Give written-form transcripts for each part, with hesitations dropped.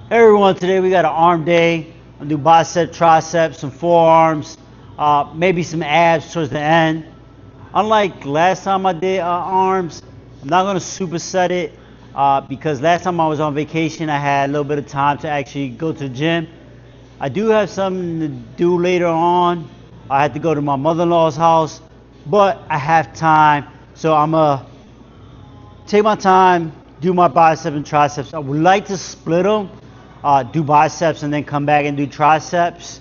Hey everyone, today we got an arm day. I'll do bicep, triceps, some forearms, maybe some abs towards the end. Unlike last time I did arms, I'm not gonna superset it because last time I was on vacation, I had a little bit of time to actually go to the gym. I do have something to do later on. I had to go to my mother-in-law's house, but I have time, so I'm gonna take my time, do my biceps and triceps. I would like to split them, do biceps and then come back and do triceps.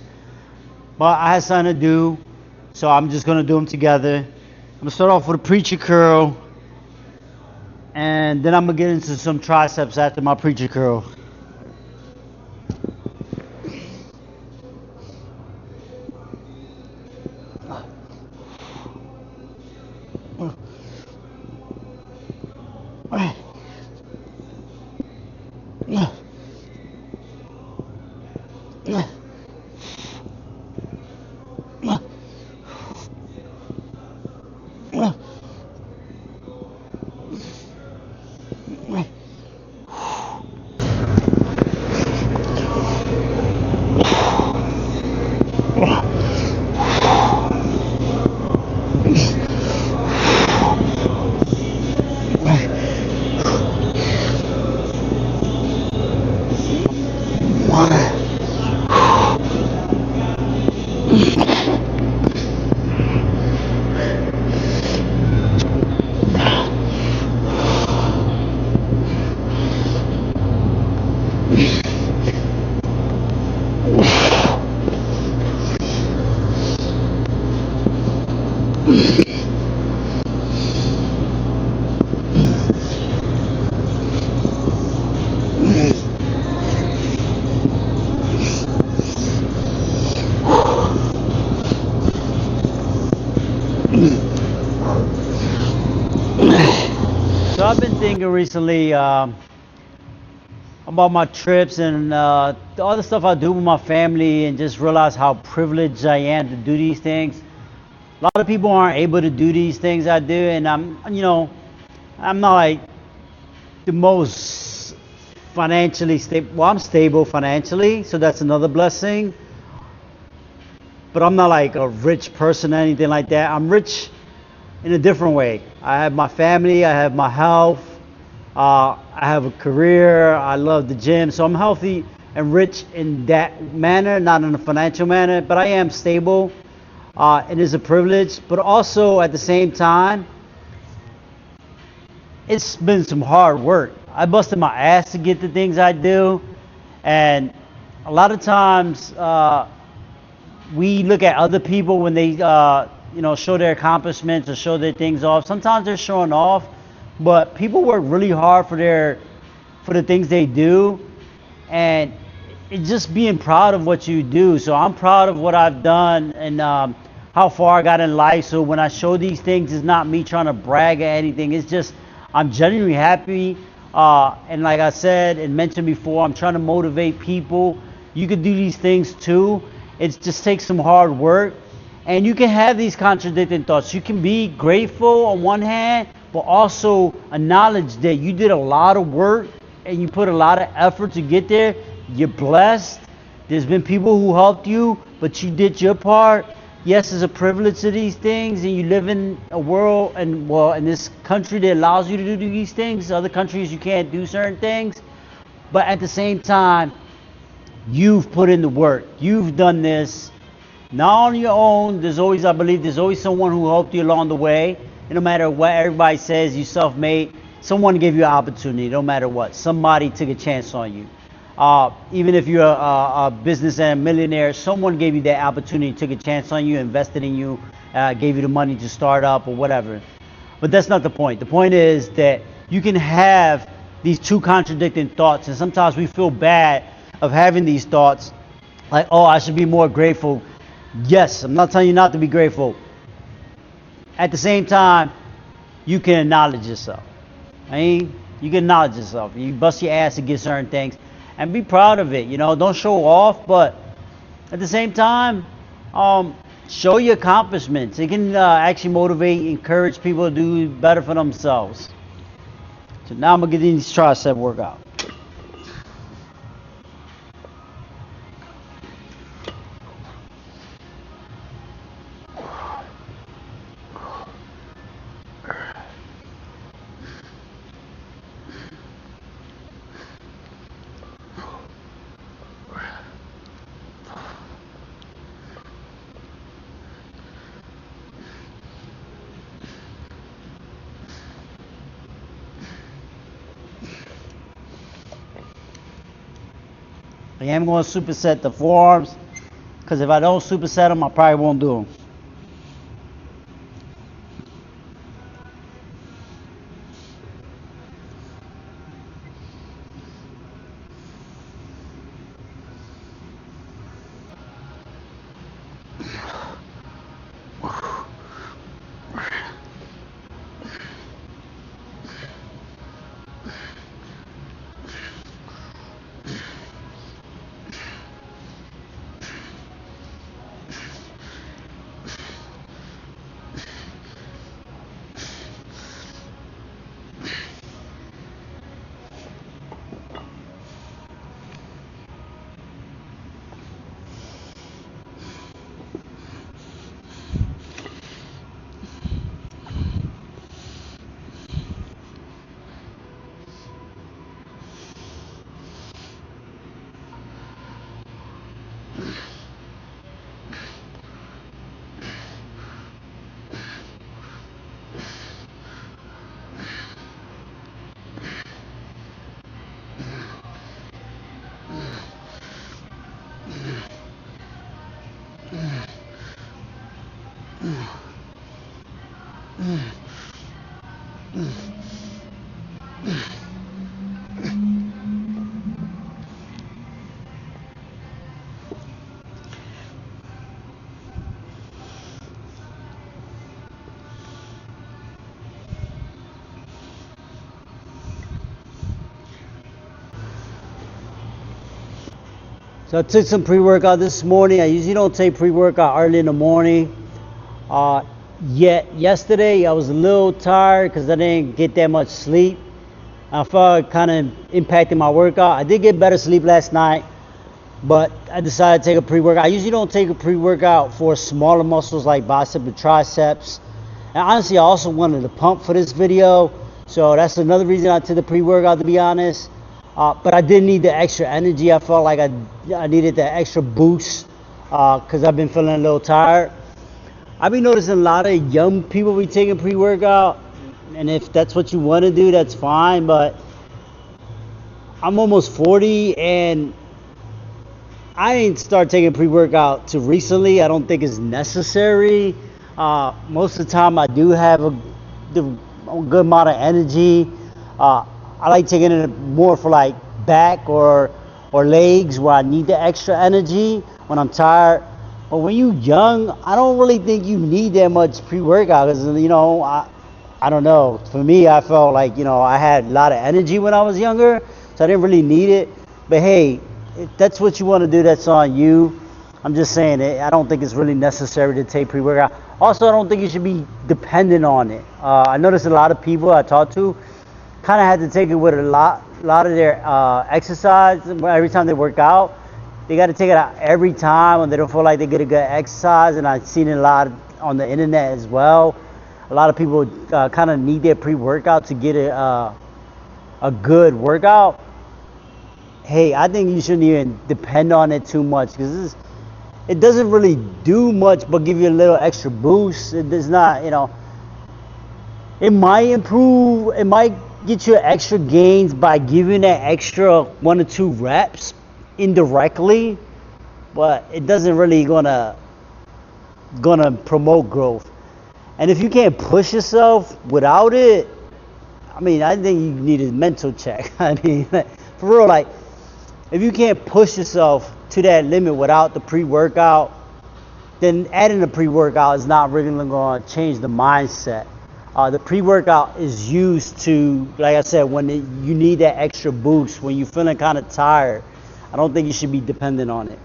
But I had something to do, so I'm just gonna do them together. I'm gonna start off with a preacher curl, and then I'm gonna get into some triceps after my preacher curl. So I've been thinking recently about my trips and the other stuff I do with my family, and just realize how privileged I am to do these things. A lot of people aren't able to do these things I do, and I'm not like the most financially stable. Well, I'm stable financially, so that's another blessing. But I'm not like a rich person or anything like that. I'm rich in a different way. I have my family, I have my health, I have a career, I love the gym, so I'm healthy and rich in that manner, not in a financial manner, but I am stable. It is a privilege, but also at the same time, it's been some hard work. I busted my ass to get the things I do, and a lot of times we look at other people when they show their accomplishments or show their things off. Sometimes they're showing off, but people work really hard for the things they do, and it's just being proud of what you do. So I'm proud of what I've done, and how far I got in life. So when I show these things, it's not me trying to brag or anything. It's just I'm genuinely happy. And like I said and mentioned before, I'm trying to motivate people. You can do these things too. It just takes some hard work. And you can have these contradicting thoughts. You can be grateful on one hand, but also acknowledge that you did a lot of work and you put a lot of effort to get there. You're blessed. There's been people who helped you, but you did your part. Yes, it's a privilege to these things, and you live in a world and in this country that allows you to do these things. Other countries you can't do certain things, but at the same time, you've put in the work. You've done this not on your own. I believe there's always someone who helped you along the way. And no matter what everybody says, you self-made. Someone gave you an opportunity. No matter what, somebody took a chance on you. Even if you're a business and a millionaire, someone gave you that opportunity, took a chance on you, invested in you, gave you the money to start up or whatever. But that's not the point. The point is that you can have these two contradicting thoughts, and sometimes we feel bad of having these thoughts, like, oh, I should be more grateful. Yes, I'm not telling you not to be grateful. At the same time, you can acknowledge yourself. You can acknowledge yourself. You bust your ass to get certain things, and be proud of it. Don't show off, but at the same time, show your accomplishments. It can actually motivate, encourage people to do better for themselves. So now I'm gonna get in this tricep workout. I am going to superset the forearms, because if I don't superset them, I probably won't do them. So I took some pre-workout this morning. I usually don't take pre-workout early in the morning. Yet yesterday I was a little tired because I didn't get that much sleep. I felt it kind of impacted my workout. I did get better sleep last night, but I decided to take a pre-workout. I usually don't take a pre-workout for smaller muscles like biceps and triceps. And honestly, I also wanted to pump for this video, so that's another reason I took the pre-workout, to be honest. But I did need the extra energy. I felt like I needed the extra boost because I've been feeling a little tired. I've been noticing a lot of young people be taking pre-workout, and if that's what you want to do, that's fine. But I'm almost 40, and I ain't start taking pre-workout too recently. I don't think it's necessary. Most of the time, I do have a good amount of energy. I like taking it more for like back or legs where I need the extra energy when I'm tired. But when you're young, I don't really think you need that much pre-workout because, I don't know. For me, I felt like, I had a lot of energy when I was younger, so I didn't really need it. But hey, if that's what you want to do, that's on you. I'm just saying I don't think it's really necessary to take pre-workout. Also, I don't think you should be dependent on it. I noticed a lot of people I talked to kind of had to take it with a lot of their exercise. Every time they work out, they got to take it out every time when they don't feel like they get a good exercise. And I've seen it a lot on the internet as well. A lot of people kind of need their pre-workout to get a good workout. Hey, I think you shouldn't even depend on it too much because it doesn't really do much but give you a little extra boost. It does not, it might improve, it might get you extra gains by giving that extra 1 or 2 reps indirectly, but it doesn't really gonna promote growth. And if you can't push yourself without it, I think you need a mental check. For real, like if you can't push yourself to that limit without the pre-workout, then adding the pre-workout is not really going to change the mindset. The pre-workout is used to, like I said, when you need that extra boost, when you're feeling kind of tired. I don't think you should be dependent on it.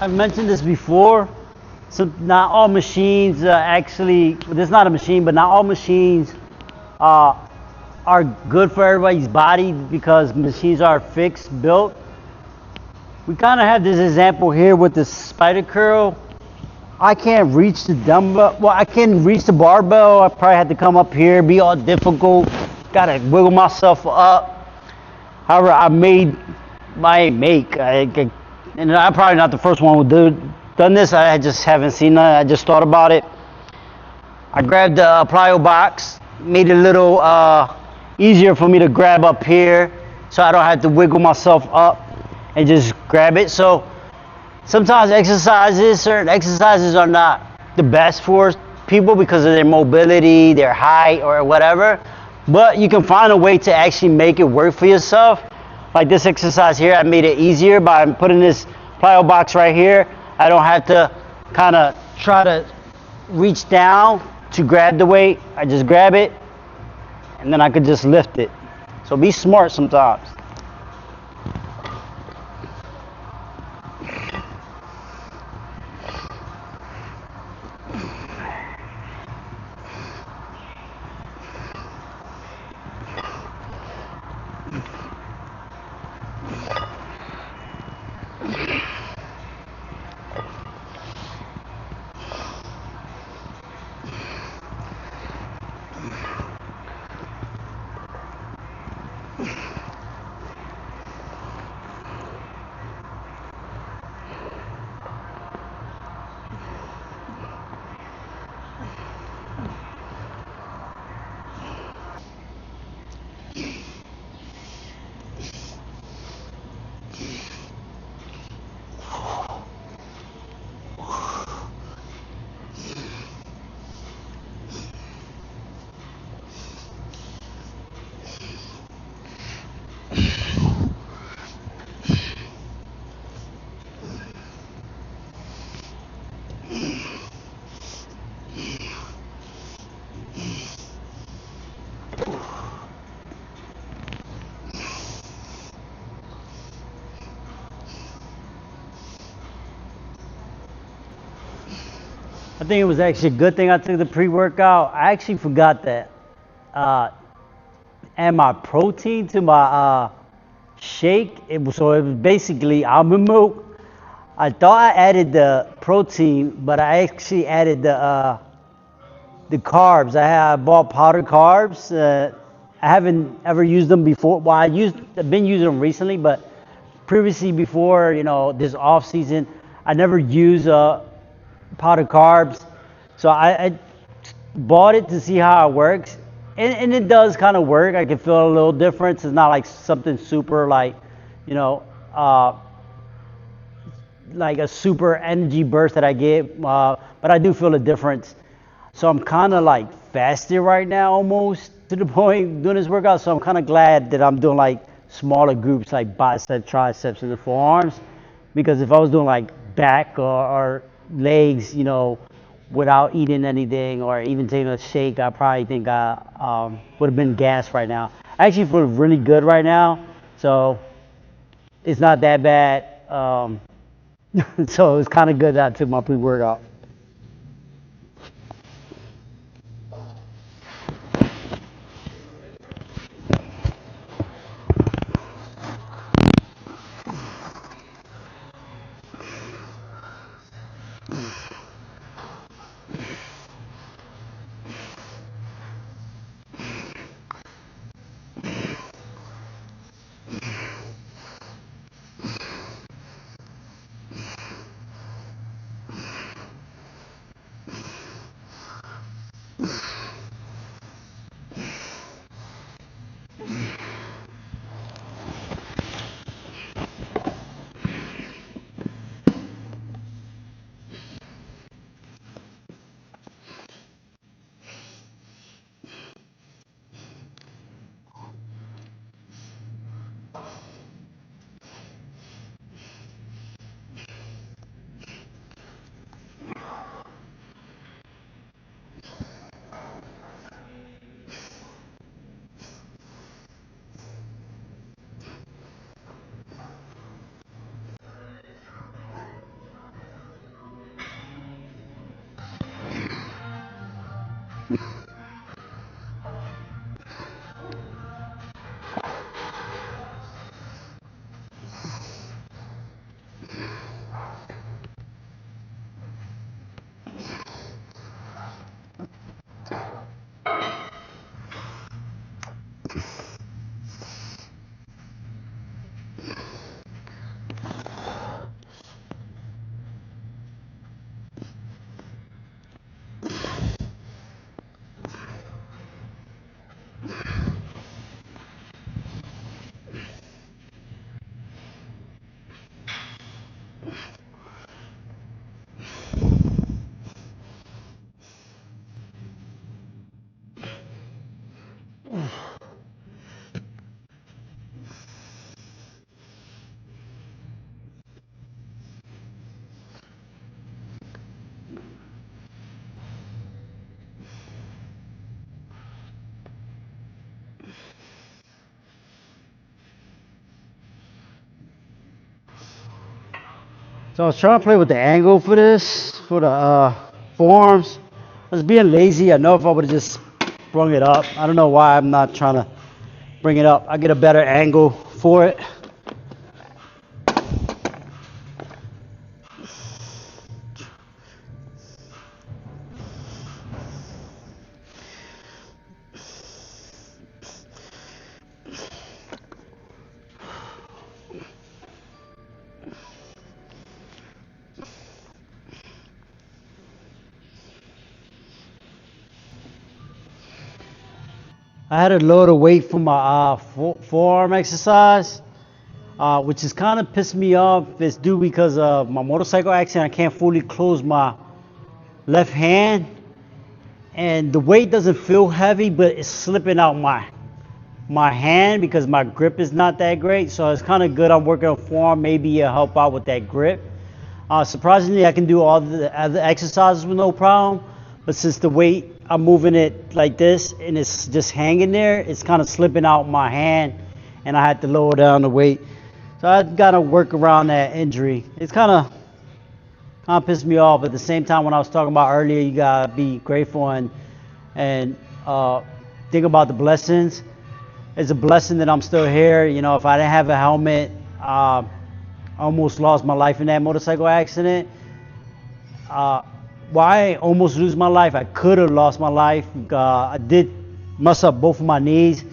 I've mentioned this before. So not all machines actually. This is not a machine, but not all machines uh, are good for everybody's body because machines are fixed, built. We kind of have this example here with the spider curl. I can't reach the dumbbell. Well, I can reach the barbell. I probably had to come up here, be all difficult. Gotta wiggle myself up. However, and I'm probably not the first one who done this. I just haven't seen it. I just thought about it. I grabbed the plyo box, made it a little easier for me to grab up here, so I don't have to wiggle myself up and just grab it. So sometimes certain exercises are not the best for people because of their mobility, their height, or whatever. But you can find a way to actually make it work for yourself. Like this exercise here, I made it easier by putting this plyo box right here. I don't have to kind of try to reach down to grab the weight. I just grab it, and then I could just lift it. So be smart sometimes. I think it was actually a good thing I took the pre-workout. I actually forgot that. Add my protein to my shake. It was basically almond milk. I thought I added the protein, but I actually added the carbs. I bought powdered carbs. I haven't ever used them before. Well, I've been using them recently, but previously before, this off season, I never used powdered carbs. So I bought it to see how it works. And it does kind of work. I can feel a little difference. It's not like something super like a super energy burst that I get. But I do feel a difference. So I'm kind of like fasted right now almost to the point doing this workout. So I'm kind of glad that I'm doing like smaller groups like biceps, triceps, and the forearms. Because if I was doing like back or legs, without eating anything or even taking a shake, I probably think I would have been gassed right now. I actually feel really good right now, so it's not that bad. So it's kind of good that I took my pre-workout. So I was trying to play with the angle for this, for the forearms. I was being lazy. I know if I would have just brung it up. I don't know why I'm not trying to bring it up. I get a better angle for it. I had to lower the weight for my forearm exercise, which is kind of pissed me off. It's due because of my motorcycle accident. I can't fully close my left hand, and the weight doesn't feel heavy, but it's slipping out my hand because my grip is not that great. So it's kind of good. I'm working on forearm. Maybe it'll help out with that grip. Surprisingly, I can do all the other exercises with no problem. But since the weight, I'm moving it like this and it's just hanging there, it's kind of slipping out my hand and I had to lower down the weight. So I got to work around that injury. It's kind of pissed me off. But at the same time, when I was talking about earlier, you got to be grateful and think about the blessings. It's a blessing that I'm still here. You know, if I didn't have a helmet, I almost lost my life in that motorcycle accident. Why I almost lose my life? I could have lost my life. I did mess up both of my knees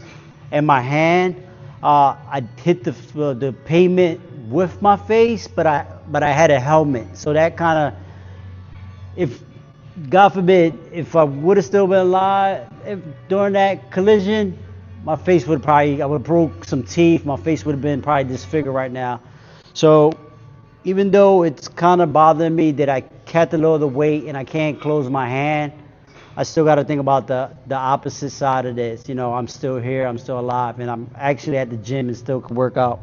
and my hand. I hit the pavement with my face, but I had a helmet, so that kind of, if God forbid, if I would have still been alive during that collision, my face would probably, I would have broke some teeth. My face would have been probably disfigured right now. So even though it's kind of bothering me that I had to lower the weight and I can't close my hand, I still got to think about the opposite side of this. You know, I'm still here, I'm still alive, and I'm actually at the gym and still can work out.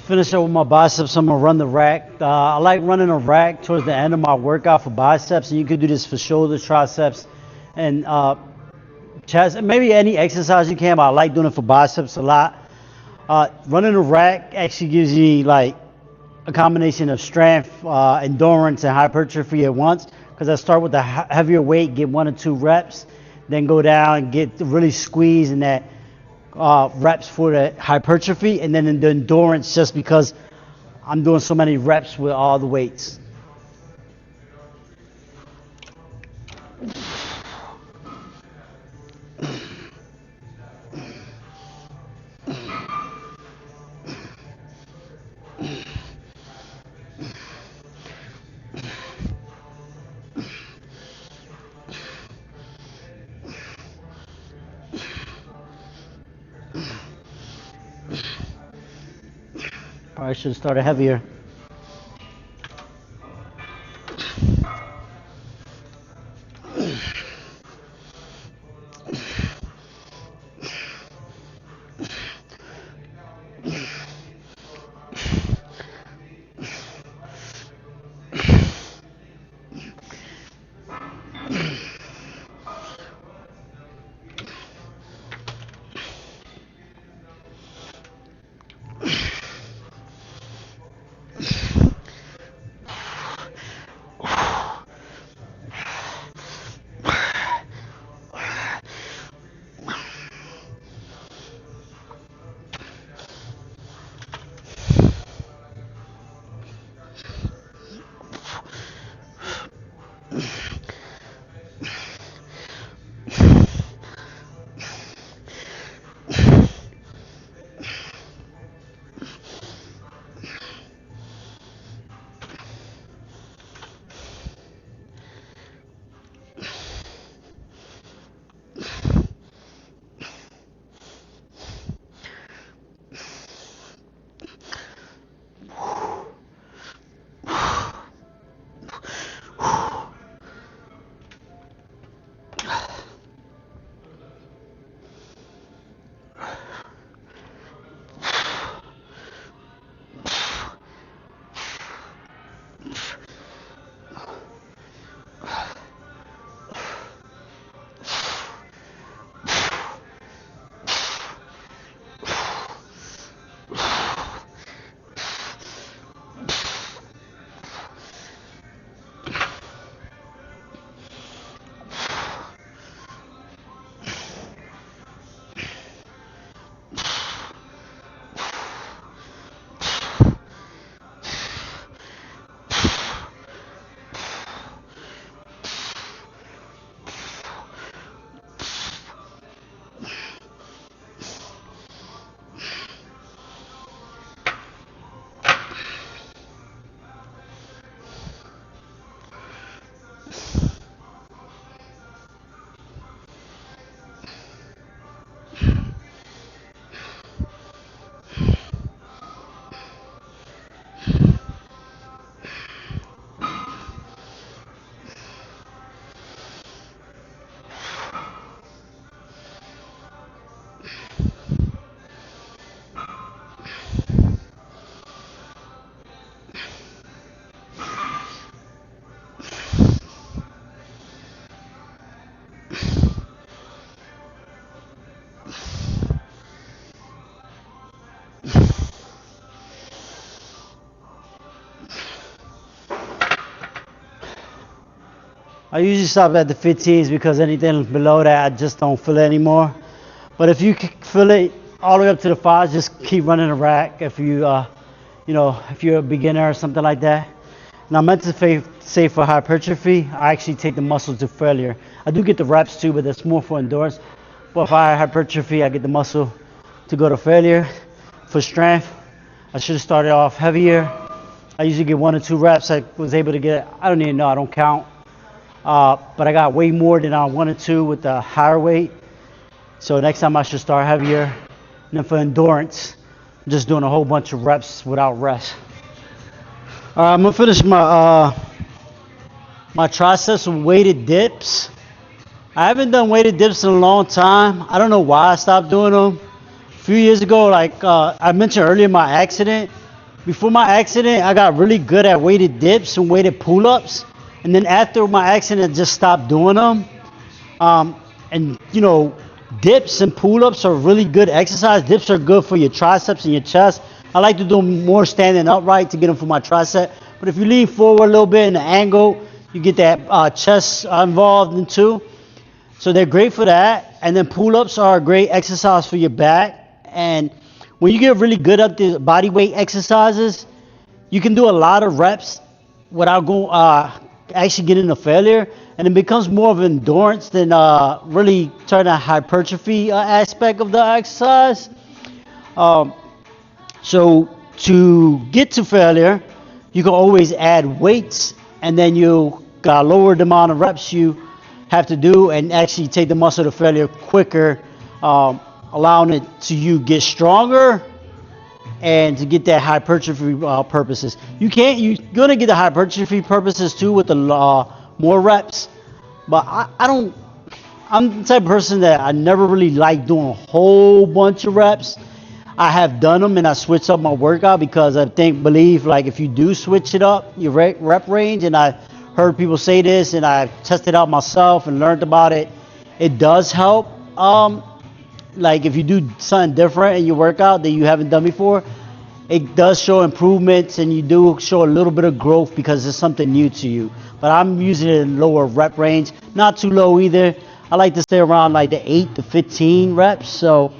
finish up with my biceps. I'm gonna run the rack. I like running a rack towards the end of my workout for biceps, and you could do this for shoulders, triceps, and chest, and maybe any exercise you can. But I like doing it for biceps a lot. Running a rack actually gives you like a combination of strength, endurance, and hypertrophy at once. Because I start with the heavier weight, get 1 or 2 reps, then go down and get really squeeze in that reps for the hypertrophy, and then in the endurance, just because I'm doing so many reps with all the weights. Probably should have started heavier. I usually stop at the 15s because anything below that, I just don't feel it anymore. But if you feel it all the way up to the 5s, just keep running the rack if you, if you're a beginner or something like that. And I meant to say for hypertrophy, I actually take the muscle to failure. I do get the reps too, but that's more for endurance. But for hypertrophy, I get the muscle to go to failure. For strength, I should have started off heavier. I usually get 1 or 2 reps. I was able to get, I don't even know, I don't count. But I got way more than I wanted to with the higher weight. So next time I should start heavier. And then for endurance, I'm just doing a whole bunch of reps without rest. I'm gonna finish my my triceps with weighted dips. I haven't done weighted dips in a long time. I don't know why I stopped doing them. A few years ago, like I mentioned earlier, my accident, Before my accident, I got really good at weighted dips and weighted pull-ups, and then after my accident, I just stopped doing them. And dips and pull-ups are really good exercise. Dips are good for your triceps and your chest. I like to do them more standing upright to get them for my tricep. But if you lean forward a little bit in the angle, you get that chest involved in too. So they're great for that. And then pull-ups are a great exercise for your back. And when you get really good at the body weight exercises, you can do a lot of reps without going actually getting a failure, and it becomes more of endurance than really turning a hypertrophy aspect of the exercise. Um, so to get to failure, you can always add weights, and then you lower the amount of reps you have to do, and actually take the muscle to failure quicker, allowing it to you get stronger and to get that hypertrophy purposes. You're gonna get the hypertrophy purposes too with the more reps, but I don't. I'm the type of person that I never really like doing a whole bunch of reps. I have done them and I switch up my workout because I believe like if you do switch it up, your rep range, and I heard people say this and I tested out myself and learned about it, it does help. Like if you do something different in your workout that you haven't done before, it does show improvements and you do show a little bit of growth because it's something new to you. But I'm using it in lower rep range, not too low either. I like to stay around like the 8 to 15 reps. So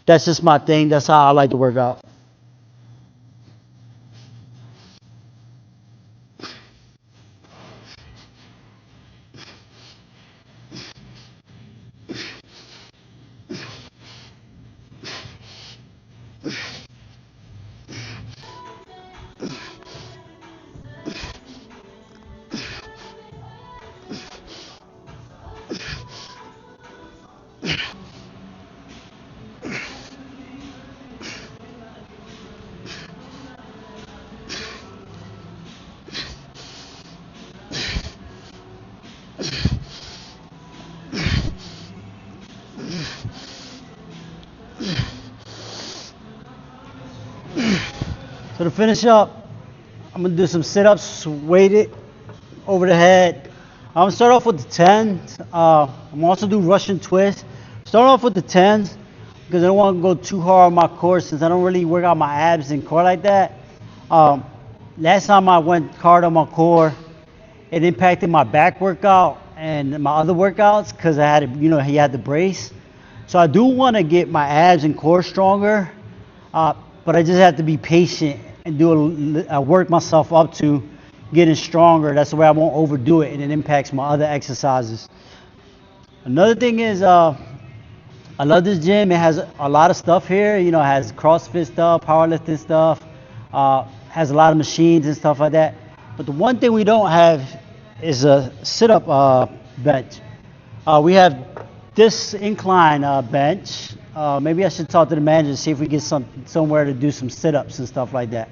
that's just my thing. That's how I like to work out. So to finish up, I'm gonna do some sit-ups, weighted over the head. I'm gonna start off with the 10s. I'm gonna also do Russian twist. Start off with the 10s because I don't want to go too hard on my core since I don't really work out my abs and core like that. Last time I went hard on my core, it impacted my back workout and my other workouts because I had, he had the brace. So I do want to get my abs and core stronger, but I just have to be patient and work myself up to getting stronger. That's the way I won't overdo it and it impacts my other exercises. Another thing is, I love this gym. It has a lot of stuff here. It has CrossFit stuff, powerlifting stuff, has a lot of machines and stuff like that. But the one thing we don't have is a sit-up bench. We have this incline bench. Maybe I should talk to the manager and see if we get somewhere to do some sit-ups and stuff like that.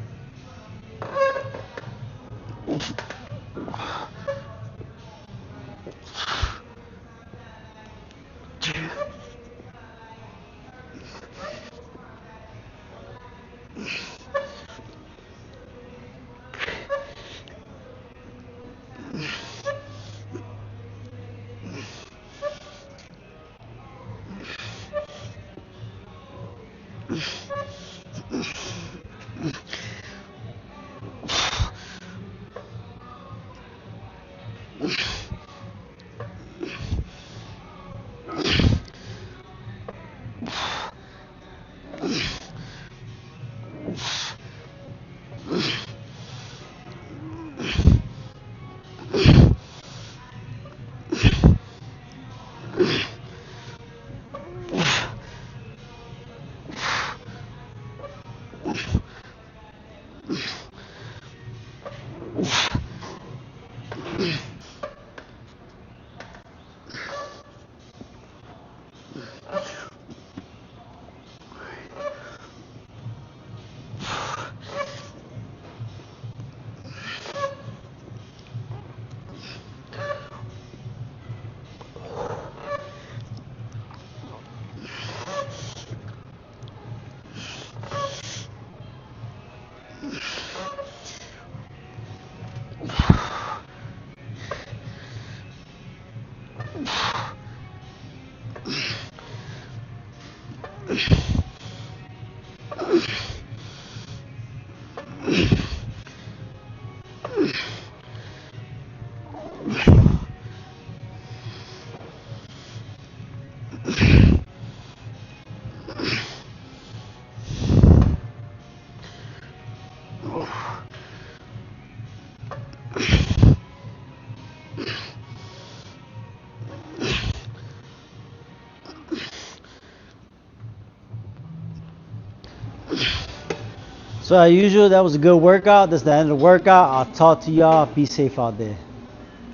So as usual, that was a good workout. That's the end of the workout. I'll talk to y'all. Be safe out there.